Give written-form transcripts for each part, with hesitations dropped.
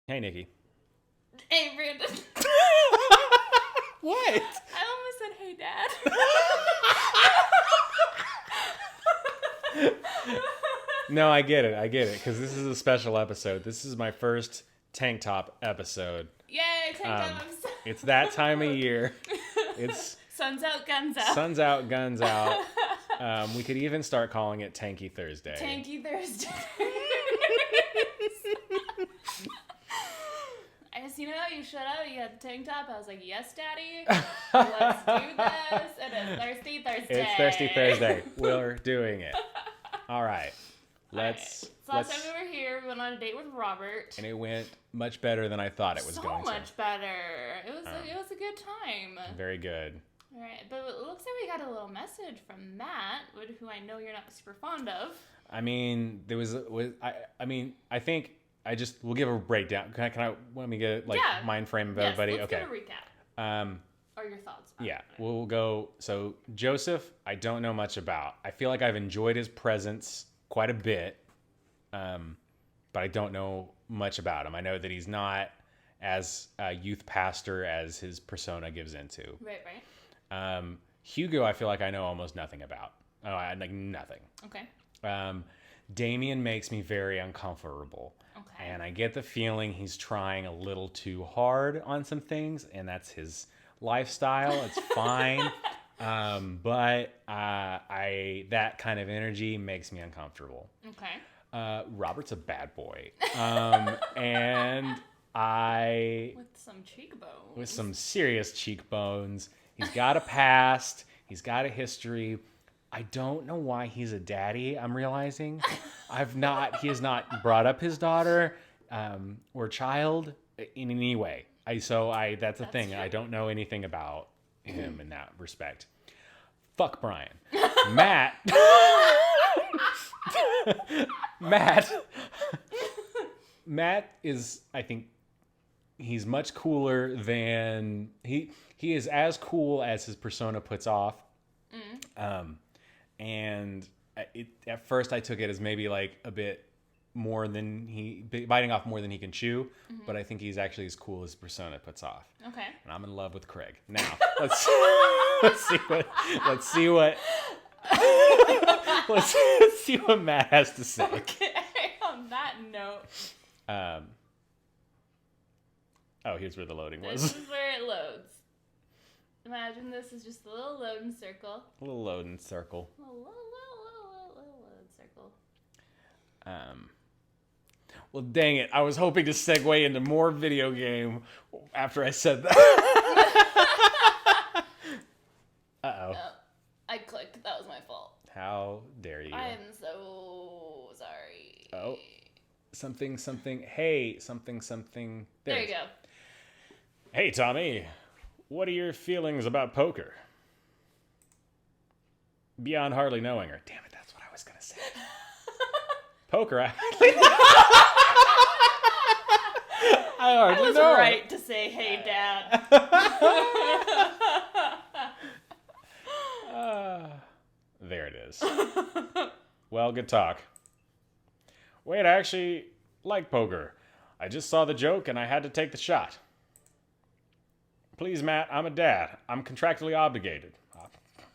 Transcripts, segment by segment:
Hey, Nikki. Hey, Brandon. What? I almost said, hey, Dad. No, I get it, because this is a special episode. This is my first tank top episode. Yay, tank top episode. It's that time of year. It's Sun's out, guns out. sun's out, guns out. We could even start calling it Tanky Thursday. Tanky Thursday. I just, you shut up, you had the tank top. I was like, yes, Daddy. Let's do this. It is Thirsty Thursday. It's Thirsty Thursday. We're doing it. All right. So last time we were here, we went on a date with Robert. And it went much better than I thought it was going to. So much better. It was a good time. Very good. All right, but it looks like we got a little message from Matt, who I know you're not super fond of. I mean, I think we'll give a breakdown. Can I let me get mind frame of everybody? Let's Okay. give a recap. Or your thoughts. Yeah, we'll go. So Joseph, I don't know much about. I feel like I've enjoyed his presence quite a bit, but I don't know much about him. I know that he's not as a youth pastor as his persona gives into. Right. Hugo, I feel like I know almost nothing about. Like nothing. Okay. Damien makes me very uncomfortable. Okay. And I get the feeling he's trying a little too hard on some things, and that's his lifestyle. It's fine. But that kind of energy makes me uncomfortable. Okay. Robert's a bad boy. And with some serious cheekbones. He's got a past. He's got a history. I don't know why he's a daddy, I'm realizing. He has not brought up his daughter or child in any way. That's the thing. True. I don't know anything about him in that respect. Fuck Brian. Matt. Matt is, I think, he's much cooler than he is as cool as his persona puts off. And at first I took it as maybe like a bit more than biting off more than he can chew, but I think he's actually as cool as his persona puts off. Okay. And I'm in love with Craig. Now, let's see what Matt has to say. Okay. On that note. Here's where the loading was. This is where it loads. Imagine this is just a little loading circle. A little loading circle. A little loading circle. Well, dang it. I was hoping to segue into more video game after I said that. Uh-oh. No, I clicked. That was my fault. How dare you? I am so sorry. Oh. Something. Hey, something. There you go. Hey, Tommy. What are your feelings about poker? Beyond hardly knowing her. Damn it, that's what I was going to say. Poker, I hardly was know her. right to say, hey, Dad. There it is. Well, good talk. Wait, I actually like poker. I just saw the joke and I had to take the shot. Please, Matt, I'm a dad. I'm contractually obligated.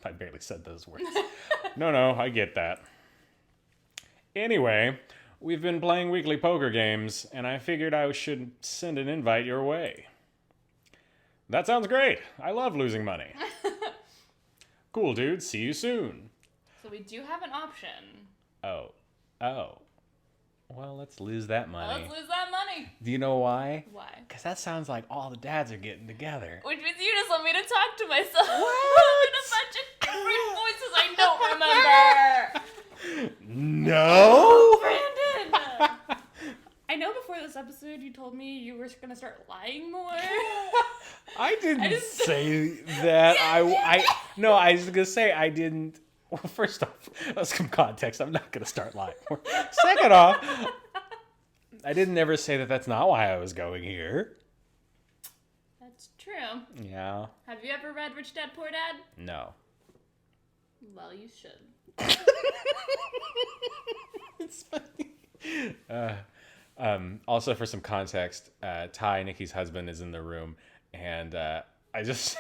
I barely said those words. No, I get that. Anyway, we've been playing weekly poker games, and I figured I should send an invite your way. That sounds great. I love losing money. Cool, dude. See you soon. So we do have an option. Oh. Well, let's lose that money. Let's lose that money. Do you know why? Why? Because that sounds like all the dads are getting together. Which means you just want me to talk to myself. What? In a bunch of different voices I don't remember. No! Brandon! I know before this episode you told me you were going to start lying more. I didn't say that. No, I was going to say I didn't. Well, first off, that's some context. I'm not going to start lying more. Second off, I didn't ever say that that's not why I was going here. That's true. Yeah. Have you ever read Rich Dad Poor Dad? No. Well, you should. It's funny. Also, for some context, Ty, Nikki's husband, is in the room, and I just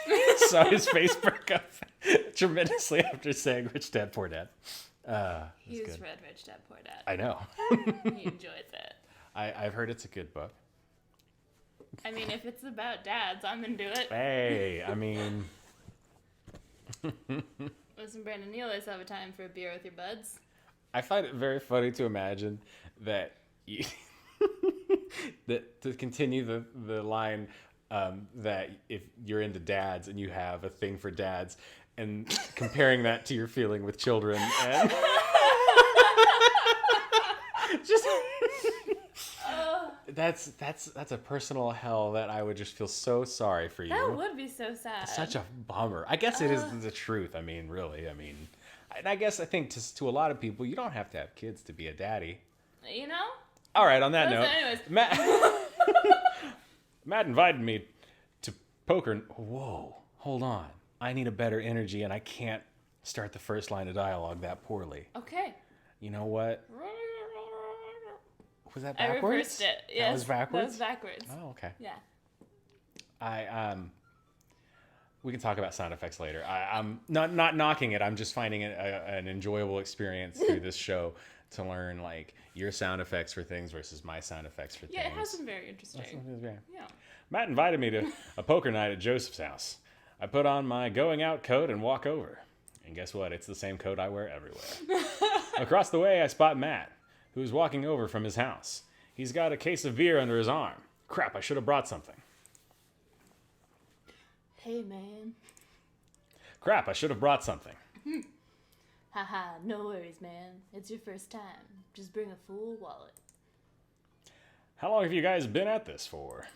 saw his face perk up tremendously after saying "Rich Dad Poor Dad." He's read Rich Dad Poor Dad. I know. He enjoys it. I've heard it's a good book. I mean, if it's about dads, I'm into it. Hey, I mean... Listen, Brandon, you always have a time for a beer with your buds. I find it very funny to imagine that you... that to continue the line that if you're into dads and you have a thing for dads, and comparing that to your feeling with children, and... just... That's a personal hell that I would just feel so sorry for you. That would be so sad. It's such a bummer. I guess it is the truth. I mean, really. I mean, I think to a lot of people, you don't have to have kids to be a daddy. You know? All right, on that note, anyways. Matt invited me to poker. Whoa, hold on. I need a better energy, and I can't start the first line of dialogue that poorly. Okay. You know what? Was that I backwards? reversed it. Yes. That was backwards? That was backwards. Oh, okay. Yeah. We can talk about sound effects later. I'm not knocking it. I'm just finding it an enjoyable experience through this show to learn like your sound effects for things versus my sound effects for things. Yeah, it has been very interesting. Yeah. Matt invited me to a poker night at Joseph's house. I put on my going out coat and walk over. And guess what? It's the same coat I wear everywhere. Across the way, I spot Matt, who's walking over from his house. He's got a case of beer under his arm. Crap, I should have brought something. Hey, man. Crap, I should have brought something. Haha, no worries, man. It's your first time. Just bring a full wallet. How long have you guys been at this for?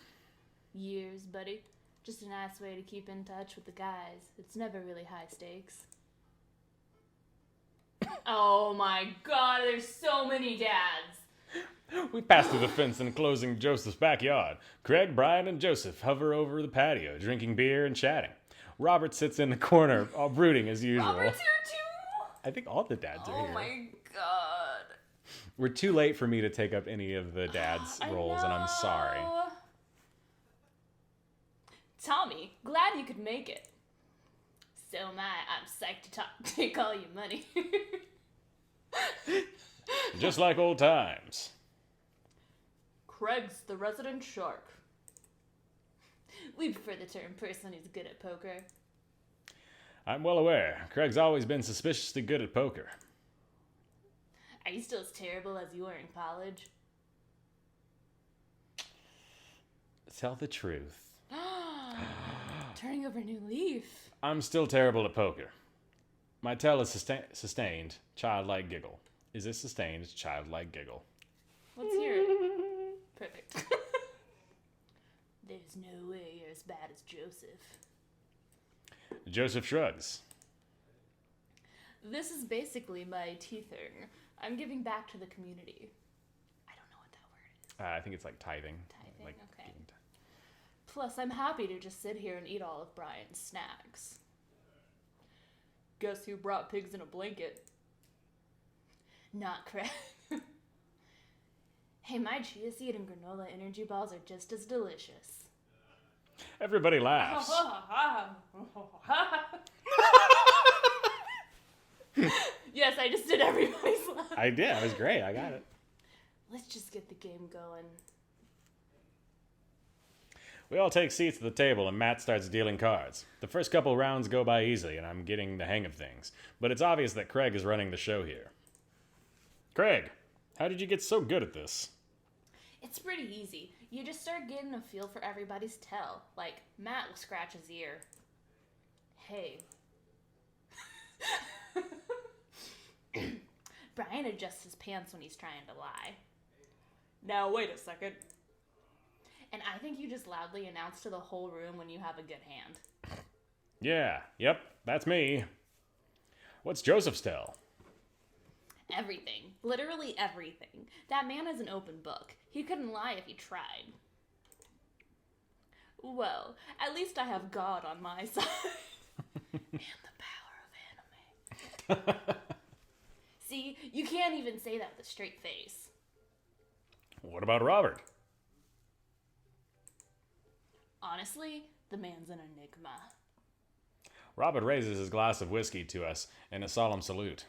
Years, buddy. Just a nice way to keep in touch with the guys. It's never really high stakes. Oh my god, there's so many dads. We pass through the fence enclosing Joseph's backyard. Craig, Brian, and Joseph hover over the patio, drinking beer and chatting. Robert sits in the corner, all brooding as usual. Robert's here too? I think all the dads are here. Oh my god. We're too late for me to take up any of the dad's roles, and I'm sorry. Tommy, glad you could make it. So am I. I'm psyched to take all your money. Just like old times. Craig's the resident shark. We prefer the term person who's good at poker. I'm well aware. Craig's always been suspiciously good at poker. Are you still as terrible as you were in college? Tell the truth. Turning over a new leaf. I'm still terrible at poker. My tell is sustained, childlike giggle. Is it sustained, childlike giggle? Let's hear it. Perfect. There's no way you're as bad as Joseph. Joseph shrugs. This is basically my teething. I'm giving back to the community. I don't know what that word is. I think it's like tithing. Tithing, Like okay. giving Plus, I'm happy to just sit here and eat all of Brian's snacks. Guess who brought pigs in a blanket? Not Craig. Hey, my chia seed and granola energy balls are just as delicious. Everybody laughs. Yes, I just did everybody's laugh. I did. It was great. I got it. Let's just get the game going. We all take seats at the table and Matt starts dealing cards. The first couple rounds go by easily and I'm getting the hang of things. But it's obvious that Craig is running the show here. Craig, how did you get so good at this? It's pretty easy. You just start getting a feel for everybody's tell. Like, Matt will scratch his ear. Hey. Brian adjusts his pants when he's trying to lie. Now, wait a second. And I think you just loudly announce to the whole room when you have a good hand. Yeah, yep, that's me. What's Joseph's tell? Everything. Literally everything. That man is an open book. He couldn't lie if he tried. Well, at least I have God on my side. And the power of anime. See, you can't even say that with a straight face. What about Robert? Honestly, the man's an enigma. Robert raises his glass of whiskey to us in a solemn salute.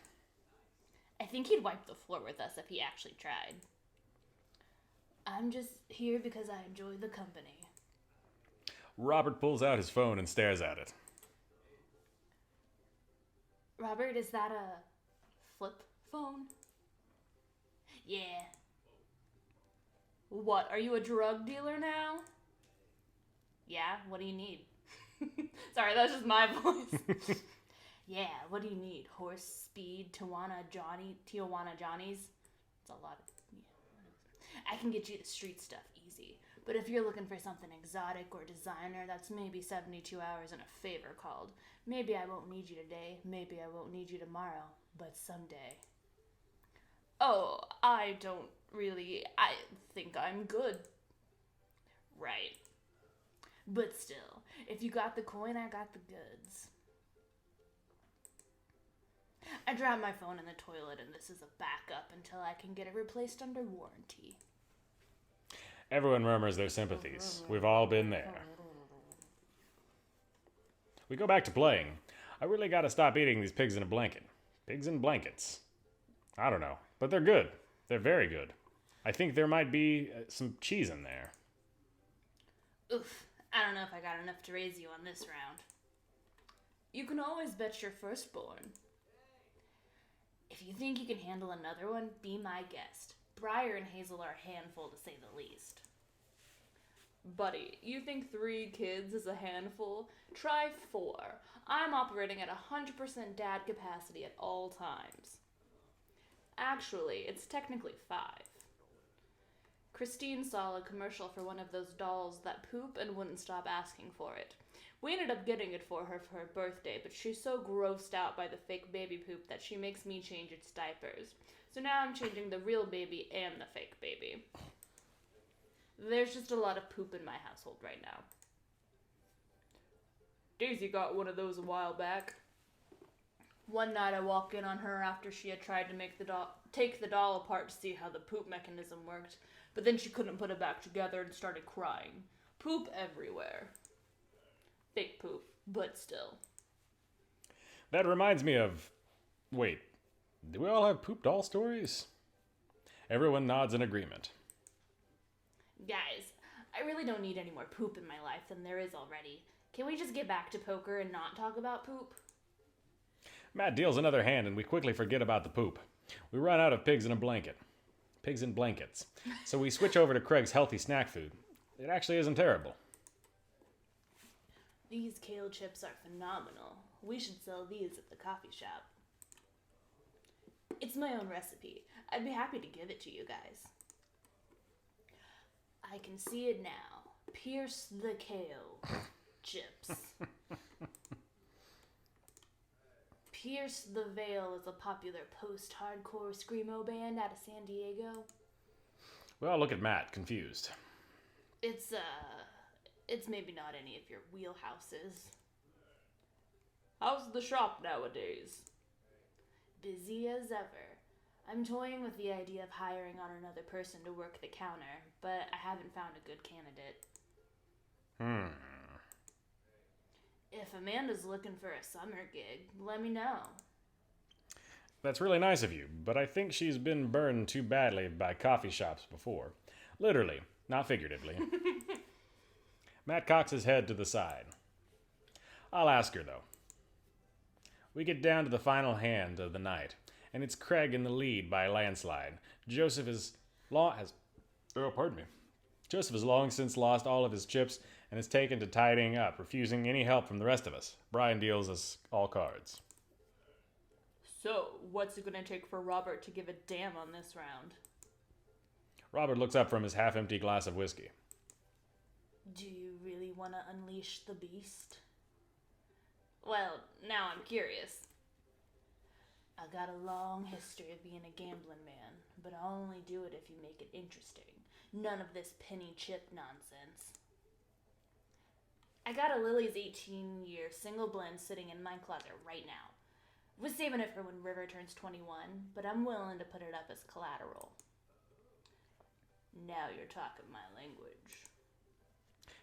I think he'd wipe the floor with us if he actually tried. I'm just here because I enjoy the company. Robert pulls out his phone and stares at it. Robert, is that a flip phone? Yeah. What, are you a drug dealer now? Yeah, what do you need? Sorry, that's just my voice. Yeah, what do you need? Horse, speed, Tijuana Johnnies? It's a lot of... Yeah. I can get you the street stuff easy. But if you're looking for something exotic or designer, that's maybe 72 hours and a favor called. Maybe I won't need you today, maybe I won't need you tomorrow, but someday. Oh, I think I'm good. Right. But still, if you got the coin, I got the goods. I dropped my phone in the toilet and this is a backup until I can get it replaced under warranty. Everyone murmurs their sympathies. We've all been there. We go back to playing. I really gotta stop eating these pigs in a blanket. Pigs in blankets. I don't know, but they're good. They're very good. I think there might be some cheese in there. Oof, I don't know if I got enough to raise you on this round. You can always bet your firstborn. If you think you can handle another one, be my guest. Briar and Hazel are a handful, to say the least. Buddy, you think 3 kids is a handful? Try 4. I'm operating at 100% dad capacity at all times. Actually, it's technically 5. Christine saw a commercial for one of those dolls that poop and wouldn't stop asking for it. We ended up getting it for her birthday, but she's so grossed out by the fake baby poop that she makes me change its diapers. So now I'm changing the real baby and the fake baby. There's just a lot of poop in my household right now. Daisy got one of those a while back. One night I walk in on her after she had tried to take the doll apart to see how the poop mechanism worked, but then she couldn't put it back together and started crying. Poop everywhere. Fake poop, but still. That reminds me of... Wait, do we all have poop doll stories? Everyone nods in agreement. Guys, I really don't need any more poop in my life than there is already. Can we just get back to poker and not talk about poop? Matt deals another hand and we quickly forget about the poop. We run out of pigs in a blanket. Pigs in blankets. So we switch over to Craig's healthy snack food. It actually isn't terrible. These kale chips are phenomenal. We should sell these at the coffee shop. It's my own recipe. I'd be happy to give it to you guys. I can see it now. Pierce the kale chips. Pierce the Veil is a popular post-hardcore screamo band out of San Diego. We all look at Matt, confused. It's maybe not any of your wheelhouses. How's the shop nowadays? Busy as ever. I'm toying with the idea of hiring on another person to work the counter, but I haven't found a good candidate. If Amanda's looking for a summer gig, let me know. That's really nice of you, but I think she's been burned too badly by coffee shops before. Literally, not figuratively. Matt cocks his head to the side. I'll ask her, though. We get down to the final hand of the night, and it's Craig in the lead by a landslide. Joseph has long since lost all of his chips and is taken to tidying up, refusing any help from the rest of us. Brian deals us all cards. So, what's it gonna take for Robert to give a damn on this round? Robert looks up from his half-empty glass of whiskey. Do you really want to unleash the beast? Well, now I'm curious. I got a long history of being a gambling man, but I'll only do it if you make it interesting. None of this penny chip nonsense. I got a Lily's 18-year single blend sitting in my closet right now. Was saving it for when River turns 21, but I'm willing to put it up as collateral. Now you're talking my language.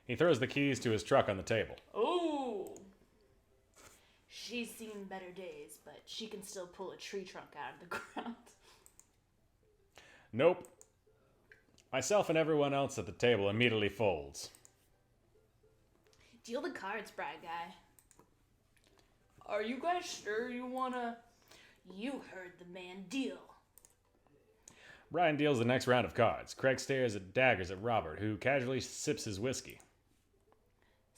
He throws the keys to his truck on the table. Ooh! She's seen better days, but she can still pull a tree trunk out of the ground. Nope. Myself and everyone else at the table immediately folds. Deal the cards, Brad guy. Are you guys sure you wanna... You heard the man, deal. Brian deals the next round of cards. Craig stares at daggers at Robert, who casually sips his whiskey.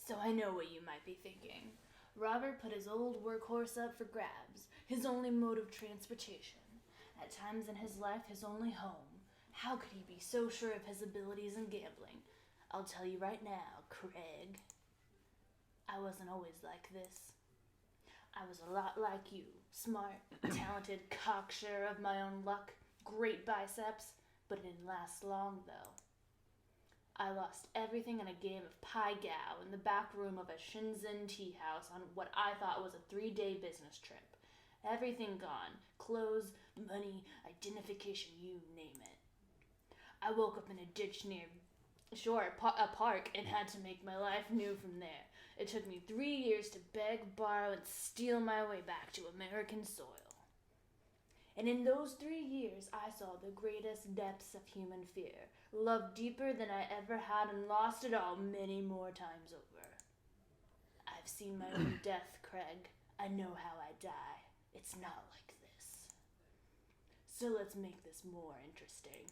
So I know what you might be thinking. Robert put his old workhorse up for grabs, his only mode of transportation. At times in his life, his only home. How could he be so sure of his abilities in gambling? I'll tell you right now, Craig. I wasn't always like this. I was a lot like you. Smart, talented, cocksure of my own luck. Great biceps, but it didn't last long, though. I lost everything in a game of Pai Gao in the back room of a Shenzhen tea house on what I thought was a 3-day business trip. Everything gone. Clothes, money, identification, you name it. I woke up in a ditch near a park and had to make my life new from there. It took me 3 years to beg, borrow, and steal my way back to American soil. And in those 3 years, I saw the greatest depths of human fear, loved deeper than I ever had and lost it all many more times over. I've seen my own death, Craig. I know how I die. It's not like this. So let's make this more interesting.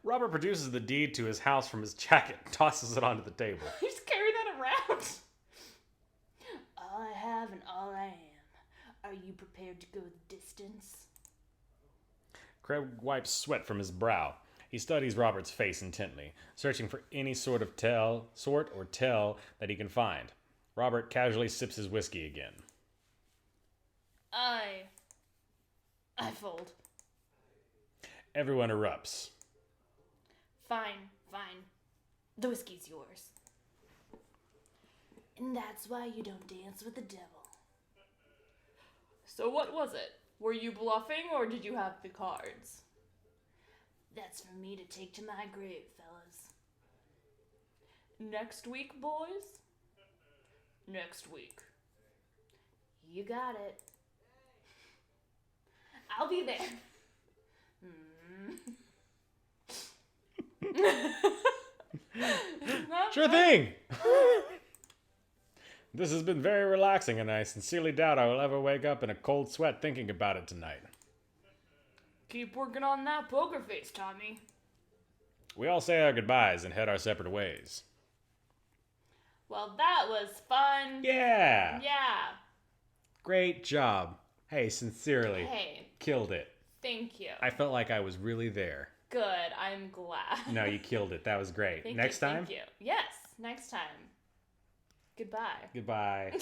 Robert produces the deed to his house from his jacket and tosses it onto the table. You just carry that around? All I have and all I am. Are you prepared to go the distance? Craig wipes sweat from his brow. He studies Robert's face intently, searching for any sort or tell that he can find. Robert casually sips his whiskey again. I fold. Everyone erupts. Fine. The whiskey's yours. And that's why you don't dance with the devil. So what was it? Were you bluffing or did you have the cards? That's for me to take to my grave, fellas. Next week, boys? Next week. You got it. I'll be there. Sure thing! This has been very relaxing, and I sincerely doubt I will ever wake up in a cold sweat thinking about it tonight. Keep working on that poker face, Tommy. We all say our goodbyes and head our separate ways. Well, that was fun. Yeah! Yeah. Great job. Hey, sincerely. Hey. Killed it. Thank you. I felt like I was really there. Good. I'm glad. No, you killed it. That was great. Next time? Thank you. Yes, next time. Goodbye. Goodbye.